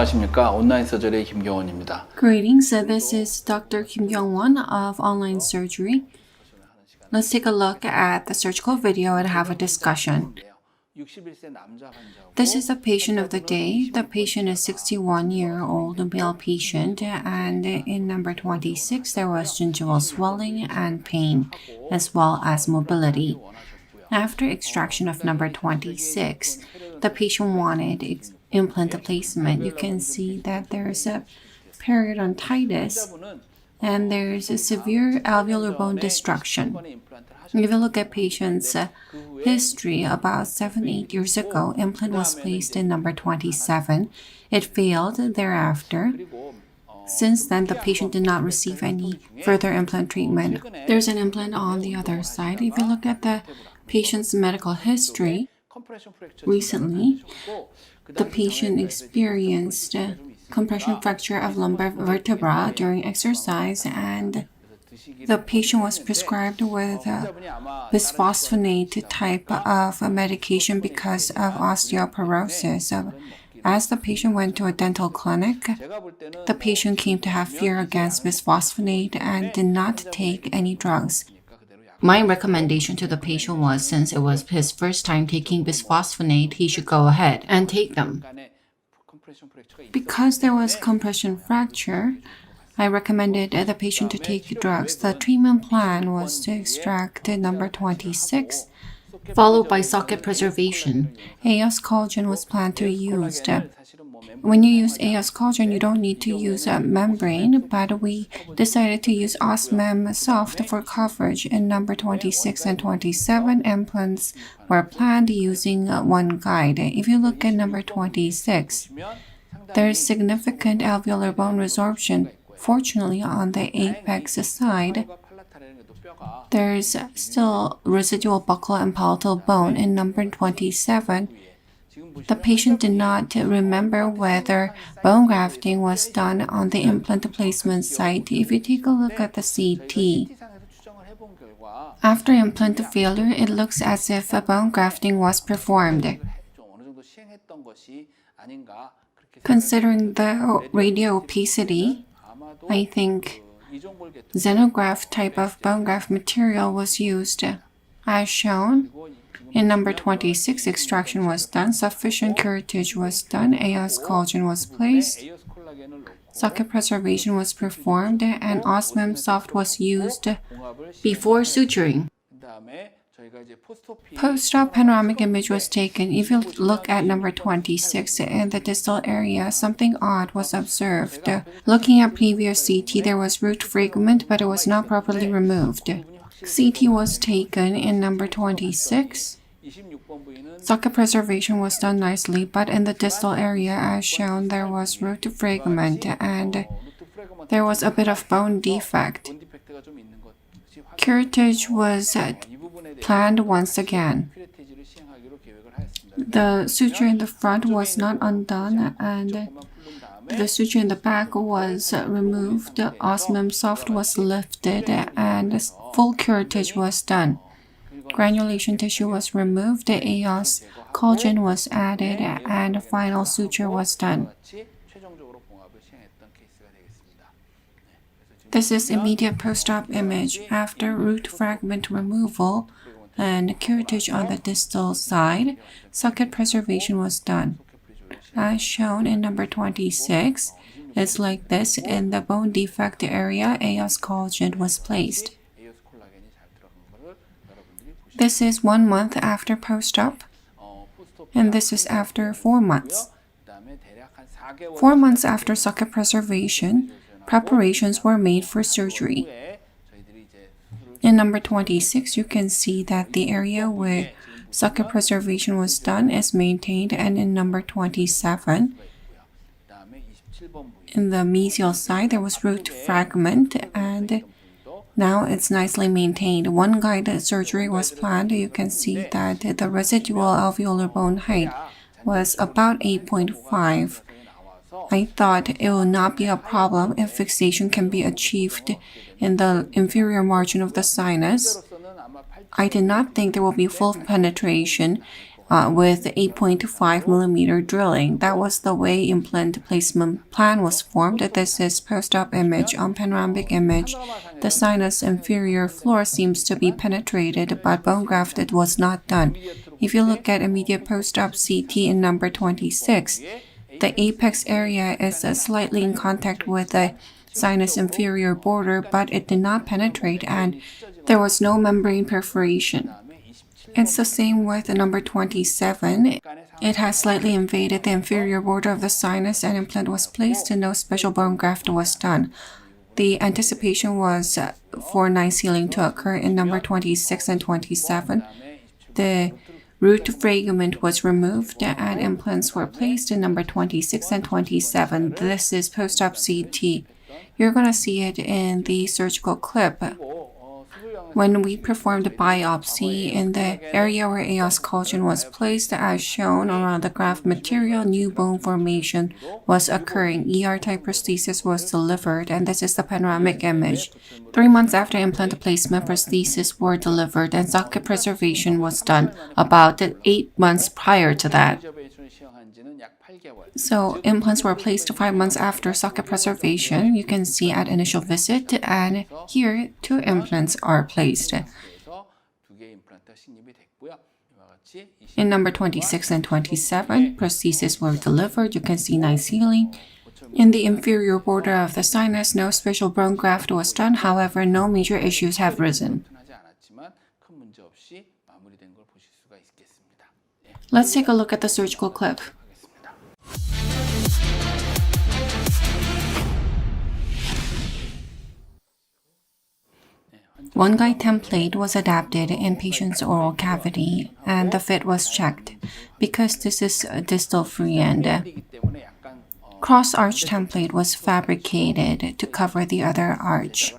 안녕하십니까. 온라인 서저리 김경원입니다. Greetings, this is Dr. Kim Kyung-won of Online Surgery. Let's take a look at the surgical video and have a discussion. This is the patient of the day. The patient is 61-year-old male patient, and in number 26 there was gingival swelling and pain, as well as mobility. After extraction of number 26, the patient wanted implant placement. You can see that there's a periodontitis and there's a severe alveolar bone destruction. If you look at patient's history, about 7-8 years ago, implant was placed in number 27. It failed thereafter. Since then, the patient did not receive any further implant treatment. There's an implant on the other side. If you look at the patient's medical history, recently, the patient experienced compression fracture of lumbar vertebra during exercise, and the patient was prescribed with bisphosphonate type of medication because of osteoporosis. As the patient went to a dental clinic, the patient came to have fear against bisphosphonate and did not take any drugs. My recommendation to the patient was, since it was his first time taking bisphosphonate, he should go ahead and take them. Because there was compression fracture, I recommended the patient to take drugs. The treatment plan was to extract number 26, followed by socket preservation. A-Oss Collagen was planned to be used. When you use A-Oss Collagen, you don't need to use a membrane, but we decided to use OssMem Soft for coverage. In number 26 and 27, implants were planned using one guide. If you look at number 26, there is significant alveolar bone resorption. Fortunately, on the apex side, there is still residual buccal and palatal bone. In number 27, the patient did not remember whether bone grafting was done on the implant placement site. If you take a look at the CT, after implant failure, it looks as if a bone grafting was performed. Considering the radial opacity, I think xenograft type of bone graft material was used. As shown, in number 26, extraction was done, sufficient curettage was done, A-Oss Collagen was placed, socket preservation was performed, and OssMem Soft was used before suturing. Post-op panoramic image was taken. If you look at number 26, in the distal area, something odd was observed. Looking at previous CT, there was root fragment, but it was not properly removed. CT was taken in number 26. Socket preservation was done nicely, but in the distal area, as shown, there was root fragment and there was a bit of bone defect. Curettage was planned once again. The suture in the front was not undone and the suture in the back was removed. OssMem Soft was lifted and full curettage was done. Granulation tissue was removed, the A-Oss Collagen was added, and final suture was done. This is immediate post-op image after root fragment removal and curettage on the distal side. Socket preservation was done. As shown in number 26, it's like this. In the bone defect area, A-Oss Collagen was placed. This is 1 month after post-op, and this is after 4 months. 4 months after socket preservation, preparations were made for surgery. In number 26, you can see that the area where socket preservation was done is maintained, and in number 27, in the mesial side, there was root fragment, and now it's nicely maintained. One guided surgery was planned. You can see that the residual alveolar bone height was about 8.5. I thought it will not be a problem if fixation can be achieved in the inferior margin of the sinus. I did not think there will be full penetration, with 8.5 millimeter drilling. That was the way implant placement plan was formed. This is post-op image. On panoramic image, the sinus inferior floor seems to be penetrated, but bone graft it was not done. If you look at immediate post-op CT in number 26, the apex area is slightly in contact with the sinus inferior border, but it did not penetrate and there was no membrane perforation. It's the same with the number 27. It has slightly invaded the inferior border of the sinus and implant was placed and no special bone graft was done. The anticipation was for nice healing to occur in number 26 and 27. The root fragment was removed and implants were placed in number 26 and 27. This is post-op CT. You're going to see it in the surgical clip. When we performed a biopsy in the area where A-Oss Collagen was placed, as shown around the graft material, new bone formation was occurring. ER-type prosthesis was delivered, and this is the panoramic image. 3 months after implant placement, prosthesis were delivered, and socket preservation was done about 8 months prior to that. So implants were placed 5 months after socket preservation. You can see at initial visit, and here 2 implants are placed. In number 26 and 27, prostheses were delivered. You can see nice healing. In the inferior border of the sinus, no special bone graft was done. However, no major issues have risen. Let's take a look at the surgical clip. One guide template was adapted in patient's oral cavity and the fit was checked. Because this is a distal free end, cross-arch template was fabricated to cover the other arch.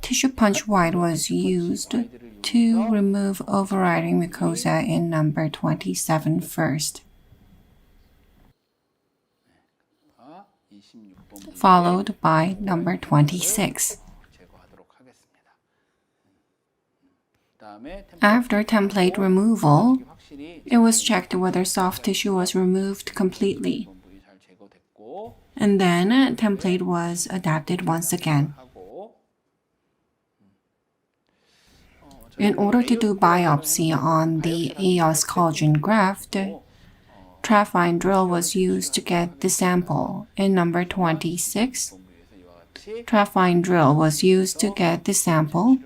Tissue punch wide was used to remove overriding mucosa in number 27 first, followed by number 26. After template removal, it was checked whether soft tissue was removed completely. And then template was adapted once again. In order to do biopsy on the A-Oss Collagen graft, trapline drill was used to get the sample. In number 26, trapline drill was used to get the sample.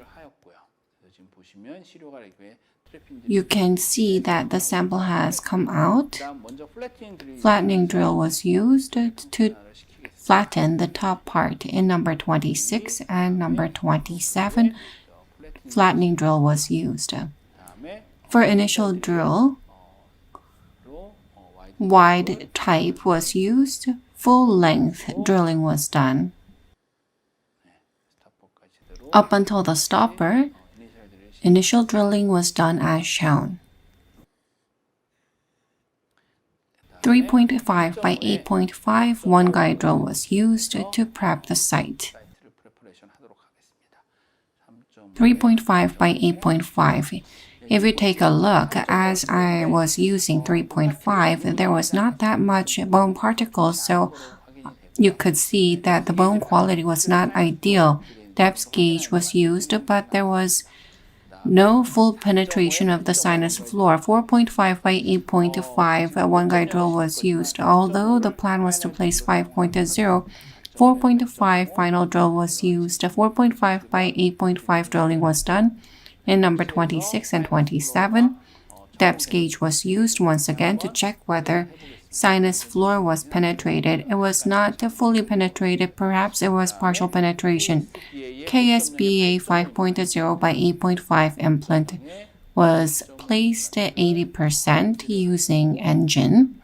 You can see that the sample has come out. Flattening drill was used to flatten the top part. In number 26 and number 27, flattening drill was used. For initial drill, wide type was used. Full length drilling was done. Up until the stopper, initial drilling was done as shown. 3.5 by 8.5 one guide drill was used to prep the site. 3.5 by 8.5. If you take a look, as I was using 3.5, there was not that much bone particles, so you could see that the bone quality was not ideal. Depth gauge was used, but there was no full penetration of the sinus floor. 4.5 by 8.5 one guide drill was used. Although the plan was to place 5.0, 4.5 final drill was used. 4.5 by 8.5 drilling was done. In number 26 and 27, depth gauge was used once again to check whether sinus floor was penetrated. It was not fully penetrated, perhaps it was partial penetration. KSBA 5.0 by 8.5 implant was placed at 80% using engine.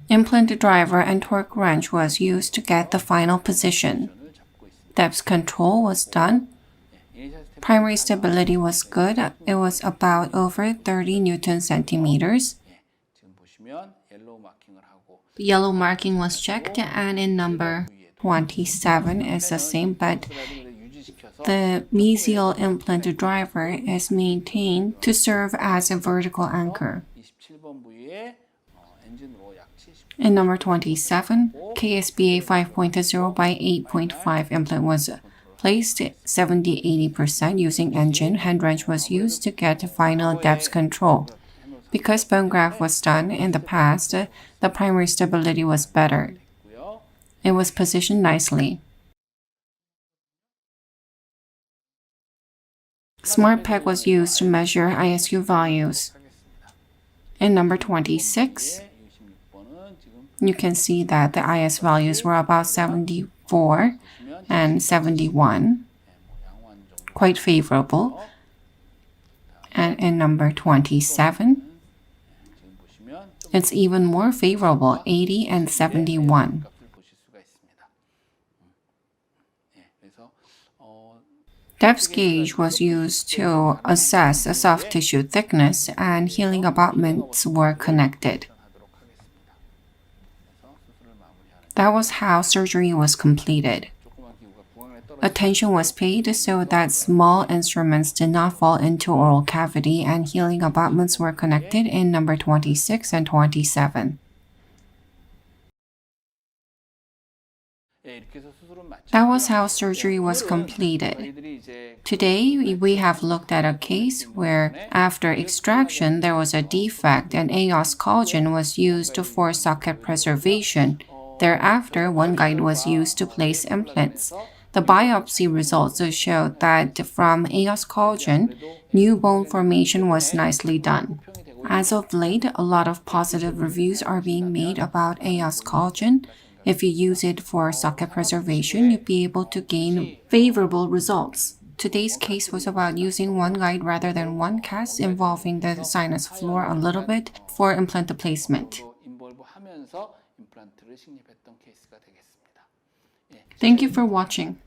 Implant driver and torque wrench was used to get the final position. Depth control was done. Primary stability was good. It was about over 30 Newton centimeters. The yellow marking was checked, and in number 27 is the same, but the mesial implant driver is maintained to serve as a vertical anchor. 27번 부위에 엔진으로 약 70. In number 27, KSBA 5.0 by 8.5 implant was placed 70-80% using engine. Hand wrench was used to get final depth control. Because bone graft was done in the past, the primary stability was better. It was positioned nicely. Smart peg was used to measure ISU values. In number 26, you can see that the IS values were about 74 and 71, quite favorable. And in number 27, it's even more favorable, 80 and 71. Depth gauge was used to assess the soft tissue thickness, and healing abutments were connected. That was how surgery was completed. Attention was paid so that small instruments did not fall into oral cavity, and healing abutments were connected in number 26 and 27. That was how surgery was completed. Today, we have looked at a case where, after extraction, there was a defect and A-Oss Collagen was used for socket preservation. Thereafter, one guide was used to place implants. The biopsy results showed that from A-Oss Collagen, new bone formation was nicely done. As of late, a lot of positive reviews are being made about A-Oss Collagen. If you use it for socket preservation, you'll be able to gain favorable results. Today's case was about using one guide rather than one cast, involving the sinus floor a little bit for implant placement. Thank you for watching.